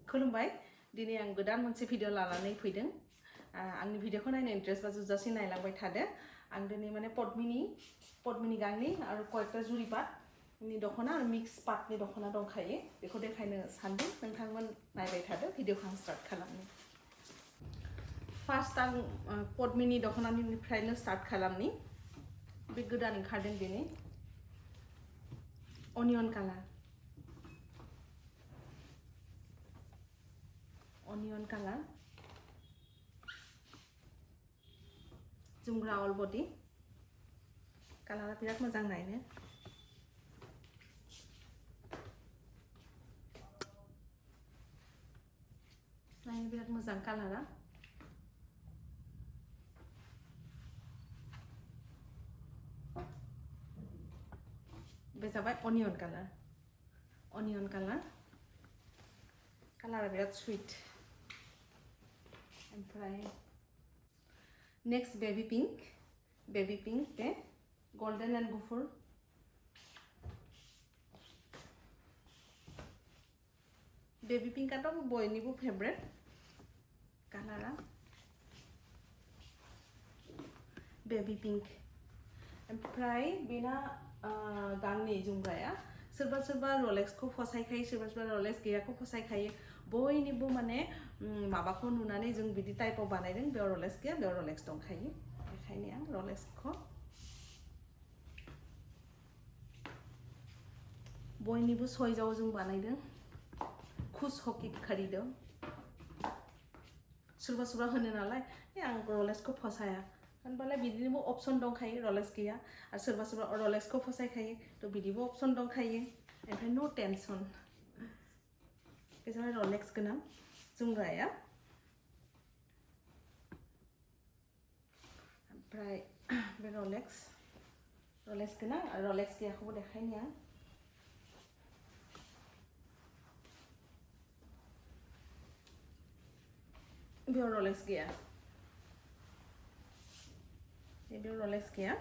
खुलुमबाय दिनै आं गोदान मोनसे भिडिअ लानानै फैदों आंनि भिडिअखौ नायनो इन्ट्रेस्ट बा जुजासि नायलांबाय थादो आं दिनै माने पद्मिनि गांनि आरो कयेकटा जुरि पाटनि दख'ना आरो मिक्स पाटनि दख'ना दंखायो बेखौ देखायनो सानदों नोंथांमोन नायबाय थादो भिडिअखौ आं स्टार्ट खालामनि फार्स्ट आं पद्मिनि दख'नानिफ्रायनो स्टार्ट खालामनि बे गोदान ओंखारदों बेनि अनियन कालार जुमग्रा अल बडी कालारा बिराद मोजां नायनो बिराद मोजां कालारा बे जाबाय अनियन कालार कालारा बिराद स्वीट ओमफ्राय नेक्स्ट बेबी पिंक बे गोल्डन एंड गुफुर बेबी पिंकआथ' बयनिबो फेभरेट कालारा बेबी पिंक ओमफ्राय बेना गांनै जुमग्राया सोरबा रलेक्सखौ फसायखायो सोरबा रलेक्स गैयाखौ फसायखायो बयनिबो माने माबाखौ नुनानै जों बिदि टाइपआव बानायदों बेयाव रलेक्स गैया बेयाव रलेक्स दंखायो बेखायनो आं रलेक्सखौ बयनिबो चइसआव जों बानायदों खुश होके खरीदो सोरबा होनो नालाय आं रलेक्सखौ फसाया होनबालाय बिदिनोबो अपसन दंखायो रलेक्स गैया आरो सोरबा रलेक्सखौ फसायखायो थ' बिदिबो अपसन दंखायो ओमफ्राय नो टेनसन बे जाबाय रलेक्स गोनां जुमग्राया ओमफ्राय बे रलेक्स गोनां आरो रलेक्स गैयाखौबो देखायनि आं बेयाव रलेक्स गैया बेयाव रलेक्स गैया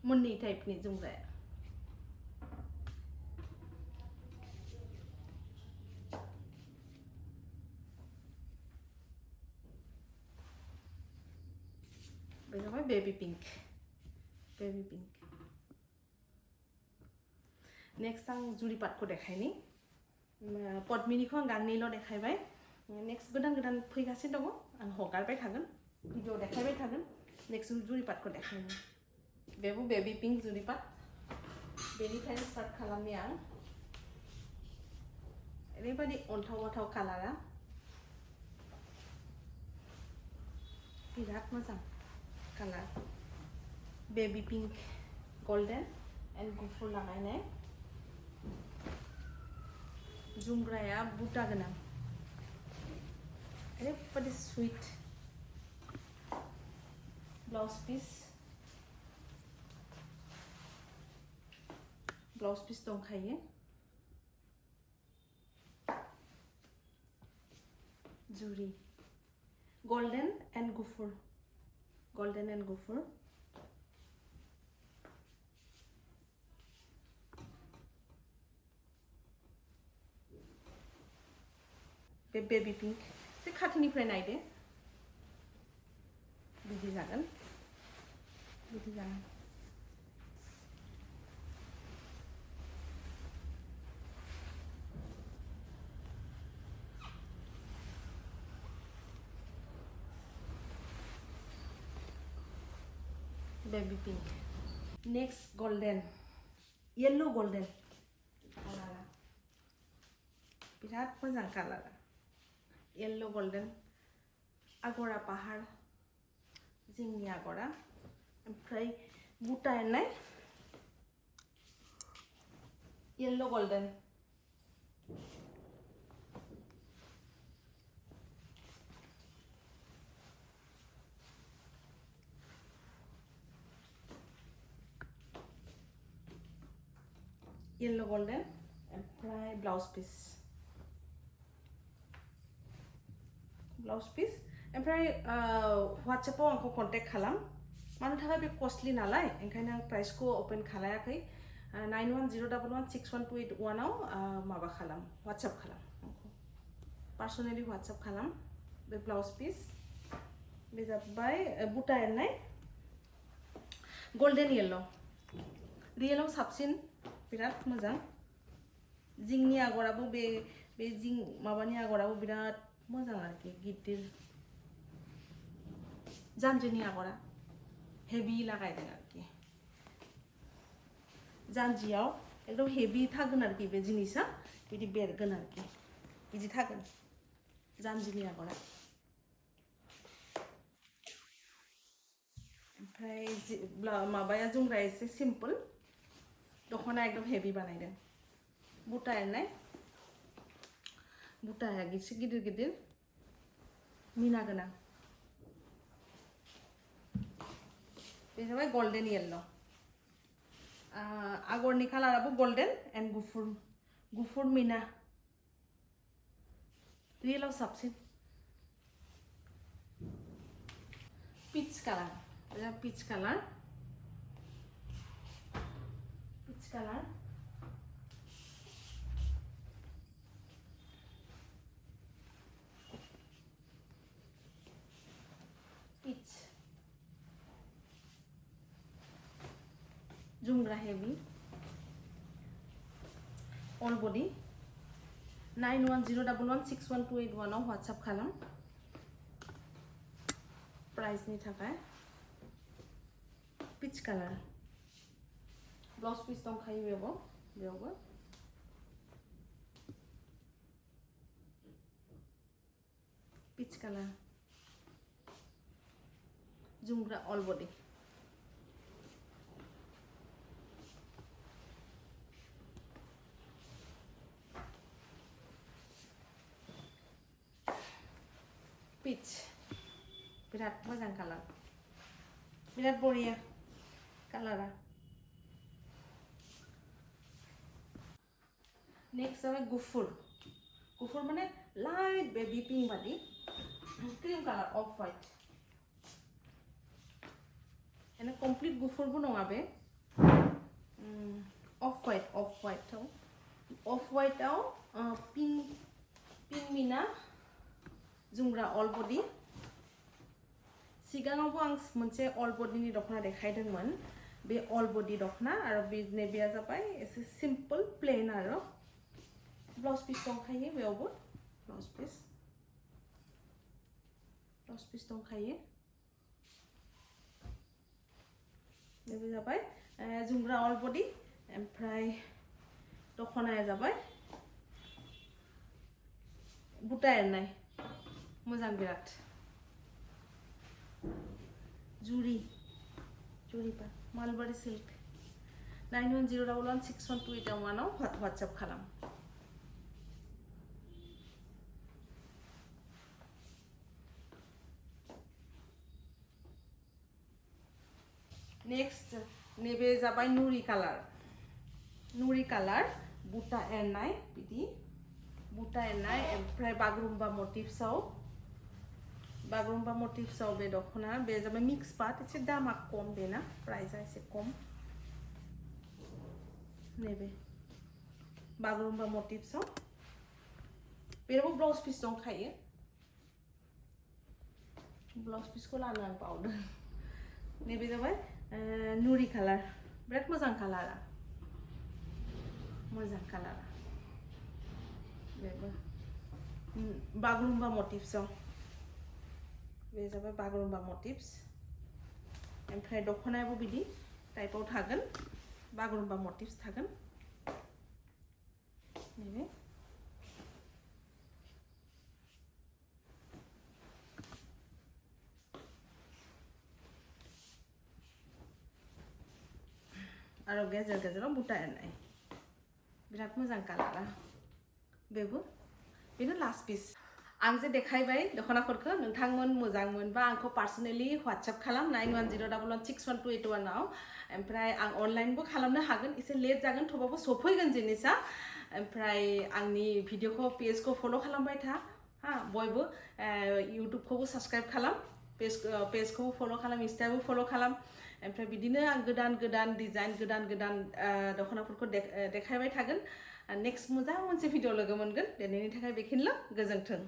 मोननै टाइपनि जुमग्राया बे जाबाय बेबी पिंक नेक्स्ट आं जुरि पाटखौ देखायनि पद्मिनिखौ आं गांनैल' देखायबाय नेक्स्ट गोदान फैगासिनो दङ आं हगारबाय थागोन भिडिअ देखायबाय थागोन नेक्स्ट जुरि पाटखौ देखायनि बेबो बेबी पिंक जुरि पाट बेनिफ्रायनो स्टार्ट खालामनि आं ओरैबायदि अन्थाव कालारा बिराद मोजां colour baby pink golden and गुफुर लागायनाय जुमग्राया बुटा गोनां ओरैबायदि स्वीट ब्लाउज पिस दंखायो जुरि गोल्डन एंड गुफुर बे बेबी पिंक से खाथिनिफ्राय नायदो बिदि जागोन baby pink next golden yellow golden कालारा बिराद मोजां कालारा येलो गोल्डन आगरा पाहाड़ जिंनि आगरा ओमफ्राय बुटा एरनाय येलो गोल्डन ओमफ्राय ब्लाउज पिस ओमफ्राय WhatsApp आव आंखौ कन्टेक्ट खालाम मानो थाखाय बे कस्टलि नालाय ओंखायनो आं प्राइसखौ ओपन खालायाखै 9101161281 आव माबा खालाम WhatsApp खालाम आंखौ पार्सनेलि WhatsApp खालाम बे ब्लाउज पिस बे जाबाय बुटा एरनाय गोल्डन येलो रियेलाव साबसिन बिराद मोजां जिंनि आगराबो बे जिं माबानि आगराबो बिराद मोजां आरोखि गिदिर जानजिनि आगरा हेभि लागायदों आरोखि जानजियाव एकदम हेभि थागोन आरोखि बे जिनिसा बिदि बेरगोन आरोखि बिदि थागोन जानजिनि आगरा ओमफ्राय माबाया जोमग्राया एसे सिम्पल दखना एकदम हेभि बानायदों बुटा एरनाय बुटाया एसे गिदिर गिदिर मिना गोनां बे जाबाय गोल्डन येलो आगरनि कालाराबो गोल्डन एन्ड गुफुर मिना रियेलाव साबसिन peach colour peach colour peach झुमग्रा हेभि ऑल बॉडी 9101161281 आव WhatsApp खालाम प्राइसनि थाखाय पिच कालार ब्लाउज पिस दंखायो बेयावबो पिच कालार झुमग्रा ऑल बॉडी पिच बिराद मोजां कालार बिराद बरिया कालारा नेक्स्ट जाबाय गुफुर माने लाइट बेबी पिंक बादि क्रीम कालार ऑफ व्हाइट एने कमप्लीट गुफुरबो नङा बे ऑफ व्हाइटआव पिंक मिना झुमग्रा ऑल बॉडी सिगाङावबो आं मोनसे ऑल बॉडीनि दखना देखायदोंमोन बे ऑल बॉडी दखना आरो बेया जाबाय एसे सिम्पल प्लेन आरो ब्लाउज पिस दंखायो बेयावबो ब्लाउज पिस दंखायो बे जाबाय झुमग्रा ऑल बॉडी ओमफ्राय दखनाया जाबाय बुटा एरनाय मोजां बिराद जुरी पा मालबारी सिल्क 9101161281 आव WhatsApp खालाम नेक्स्ट नेबे जाबाय नुरी कालार बुटा एरनाय बिदि बुटा एरनाय ओमफ्राय बागुरुम्बा मोटिफ्सआव बे दखना बे जाबाय मिक्स पार्ट एसे दामा कम बेना प्राइसा एसे कम नेबे बागुरुम्बा मोटिफ्सआव बेयावबो ब्लाउज पिस दंखायो ब्लाउज पिसखौ लानो आं बावदों नेबे जाबाय नुरी कालार बिराद मोजां कालारा बेबो बागुरुम्बा मोटिफ्सआव बे जाबाय बागुरुम्बा मोटिफ्स ओमफ्राय दखनायाबो बिदि टाइपआव थागोन बागुरुम्बा मोटिफ्स थागोन नैबे आरो गेजेराव बुटा एरनाय बिराद मोजां कालारा बेनो लास्ट पिस आं जे देखायबाय दखनाफोरखौ नोंथांमोन मोजां मोनबा आंखौ पार्सनेलि WhatsApp खालाम 9101161281 आव ओमफ्राय आं अनलाइनबो खालामनो हागोन एसे लेट जागोन थेवबाबो सफैगोन जिनिसा ओमफ्राय आंनि भिडिअखौ पेजखौ फलो खालामबाय था हा बयबो इउट्युबखौबो साबस्क्राइब खालाम पेजखौबो फलो खालाम इन्स्टाबो फलो खालाम ओमफ्राय बिदिनो आं गोदान डिजाइन गोदान दखनाफोरखौ देखायबाय थागोन नेक्स्ट मोजां मोनसे भिडिअ लोगो मोनगोन दिनैनि थाखाय बेखिनिल' गोजोन्थों